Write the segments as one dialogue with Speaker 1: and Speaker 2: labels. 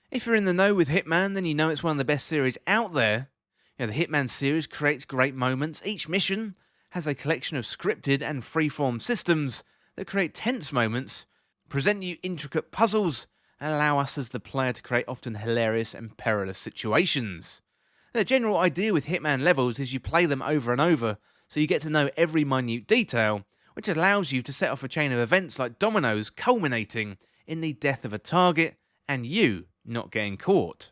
Speaker 1: If you're in the know with Hitman, then you know it's one of the best series out there. The Hitman series creates great moments. Each mission has a collection of scripted and freeform systems that create tense moments, present you intricate puzzles, and allow us as the player to create often hilarious and perilous situations. The general idea with Hitman levels is you play them over and over, so you get to know every minute detail, which allows you to set off a chain of events like dominoes culminating in the death of a target and you not getting caught.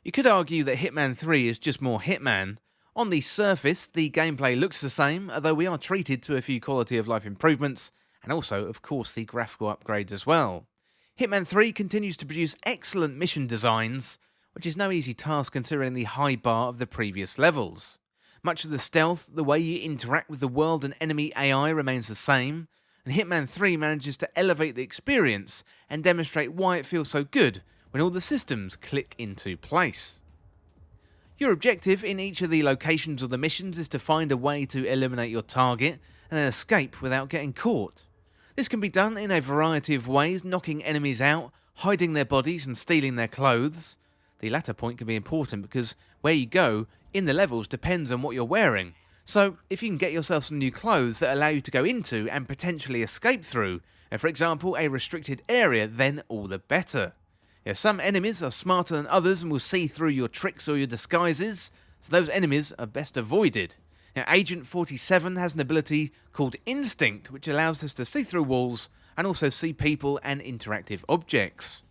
Speaker 1: You could argue that Hitman 3 is just more Hitman. On the surface, the gameplay looks the same, although we are treated to a few quality of life improvements, and also, of course, the graphical upgrades as well. Hitman 3 continues to produce excellent mission designs, which is no easy task considering the high bar of the previous levels. Much of the stealth, the way you interact with the world and enemy AI remains the same, and Hitman 3 manages to elevate the experience and demonstrate why it feels so good when all the systems click into place. Your objective in each of the locations or the missions is to find a way to eliminate your target and then escape without getting caught. This can be done in a variety of ways, knocking enemies out, hiding their bodies and stealing their clothes. The latter point can be important because where you go in the levels depends on what you're wearing. So if you can get yourself some new clothes that allow you to go into and potentially escape through, for example a restricted area, then all the better. Some enemies are smarter than others and will see through your tricks or your disguises, so those enemies are best avoided. Agent 47 has an ability called Instinct, which allows us to see through walls and also see people and interactive objects.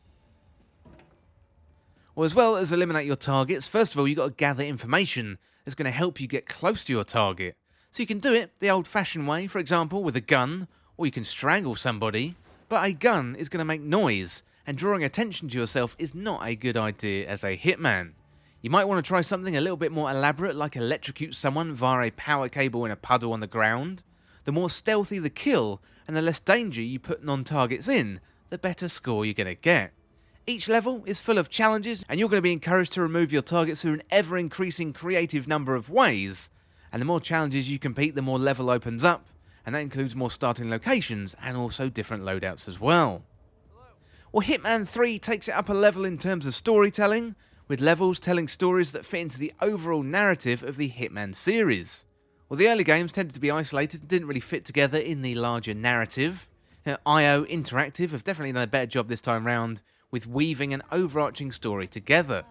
Speaker 1: Well, as well as eliminate your targets, first of all, you've got to gather information that's going to help you get close to your target. So you can do it the old-fashioned way, for example, with a gun, or you can strangle somebody, but a gun is going to make noise, and drawing attention to yourself is not a good idea as a hitman. You might want to try something a little bit more elaborate, like electrocute someone via a power cable in a puddle on the ground. The more stealthy the kill, and the less danger you put non-targets in, the better score you're going to get. Each level is full of challenges, and you're going to be encouraged to remove your targets through an ever-increasing creative number of ways. And the more challenges you compete, the more level opens up, and that includes more starting locations and also different loadouts as well. Well, Hitman 3 takes it up a level in terms of storytelling, with levels telling stories that fit into the overall narrative of the Hitman series. Well, the early games tended to be isolated and didn't really fit together in the larger narrative. IO Interactive have definitely done a better job this time round with weaving an overarching story together.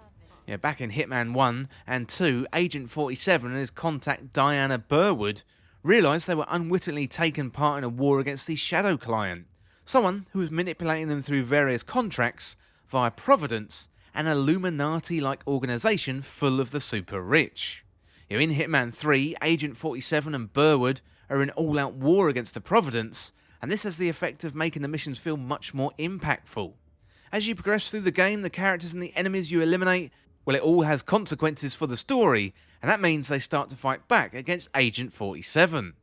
Speaker 1: Back in Hitman 1 and 2, Agent 47 and his contact Diana Burwood realised they were unwittingly taken part in a war against the Shadow Client, someone who was manipulating them through various contracts via Providence, an Illuminati-like organisation full of the super rich. In Hitman 3, Agent 47 and Burwood are in all-out war against the Providence, and this has the effect of making the missions feel much more impactful. As you progress through the game, the characters and the enemies you eliminate, well, it all has consequences for the story, and that means they start to fight back against Agent 47.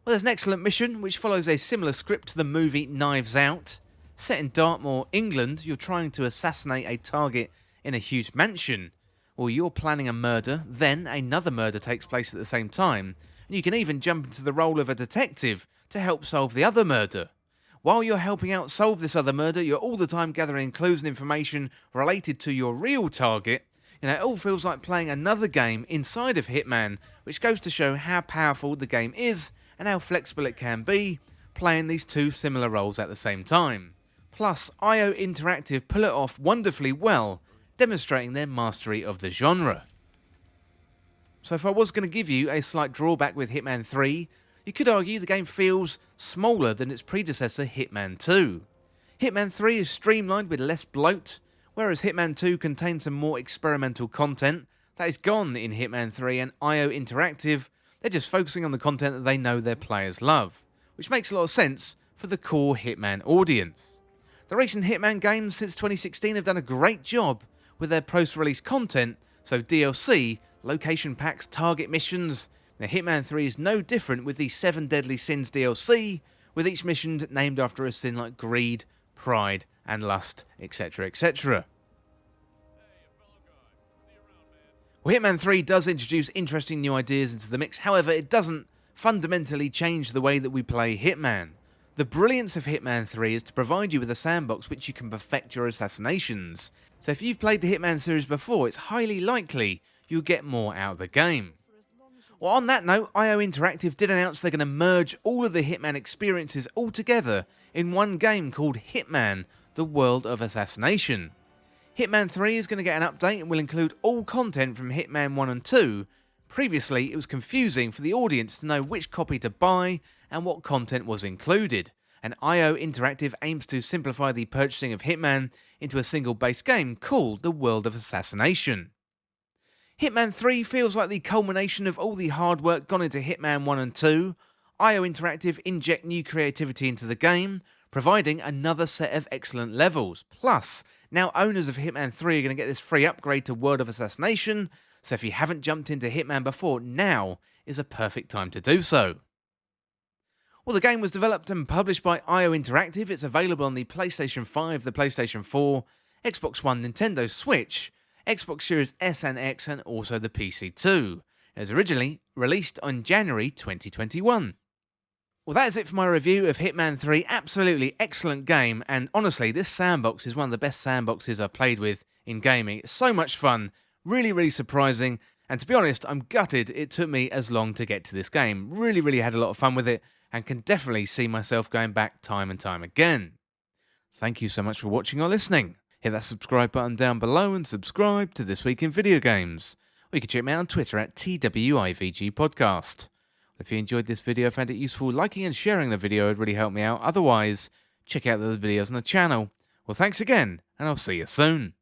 Speaker 1: Well, there's an excellent mission which follows a similar script to the movie Knives Out. Set in Dartmoor, England, you're trying to assassinate a target in a huge mansion, or you're planning a murder, then another murder takes place at the same time, and you can even jump into the role of a detective to help solve the other murder. While you're helping out solve this other murder, you're all the time gathering clues and information related to your real target. It all feels like playing another game inside of Hitman, which goes to show how powerful the game is and how flexible it can be, playing these two similar roles at the same time. Plus, IO Interactive pull it off wonderfully well, demonstrating their mastery of the genre. So if I was going to give you a slight drawback with Hitman 3, you could argue the game feels smaller than its predecessor Hitman 2. Hitman 3 is streamlined with less bloat, whereas Hitman 2 contains some more experimental content that is gone in Hitman 3, and IO Interactive, they're just focusing on the content that they know their players love, which makes a lot of sense for the core Hitman audience. The recent Hitman games since 2016 have done a great job with their post-release content, so DLC, location packs, target missions. Now, Hitman 3 is no different with the 7 Deadly Sins DLC, with each mission named after a sin like greed, pride, and lust, etc, etc. Well, Hitman 3 does introduce interesting new ideas into the mix, however it doesn't fundamentally change the way that we play Hitman. The brilliance of Hitman 3 is to provide you with a sandbox which you can perfect your assassinations. So if you've played the Hitman series before, it's highly likely you'll get more out of the game. Well, on that note, IO Interactive did announce they're going to merge all of the Hitman experiences all together in one game called Hitman: The World of Assassination. Hitman 3 is going to get an update and will include all content from Hitman 1 and 2. Previously, it was confusing for the audience to know which copy to buy and what content was included, and IO Interactive aims to simplify the purchasing of Hitman into a single base game called The World of Assassination. Hitman 3 feels like the culmination of all the hard work gone into Hitman 1 and 2. IO Interactive inject new creativity into the game, providing another set of excellent levels. Plus, now owners of Hitman 3 are going to get this free upgrade to World of Assassination, so if you haven't jumped into Hitman before, now is a perfect time to do so. Well, the game was developed and published by IO Interactive. It's available on the PlayStation 5, the PlayStation 4, Xbox One, Nintendo Switch, Xbox Series S and X, and also the PC too. It was originally released on January 2021. Well, that is it for my review of Hitman 3. Absolutely excellent game, and honestly, this sandbox is one of the best sandboxes I've played with in gaming. It's so much fun, really surprising, and to be honest, I'm gutted it took me as long to get to this game. Really had a lot of fun with it, and can definitely see myself going back time and time again. Thank you so much for watching or listening. Hit that subscribe button down below and subscribe to This Week in Video Games. Or you can check me out on Twitter at TWIVG Podcast. If you enjoyed this video, found it useful, liking and sharing the video would really help me out. Otherwise, check out the other videos on the channel. Well, thanks again, and I'll see you soon.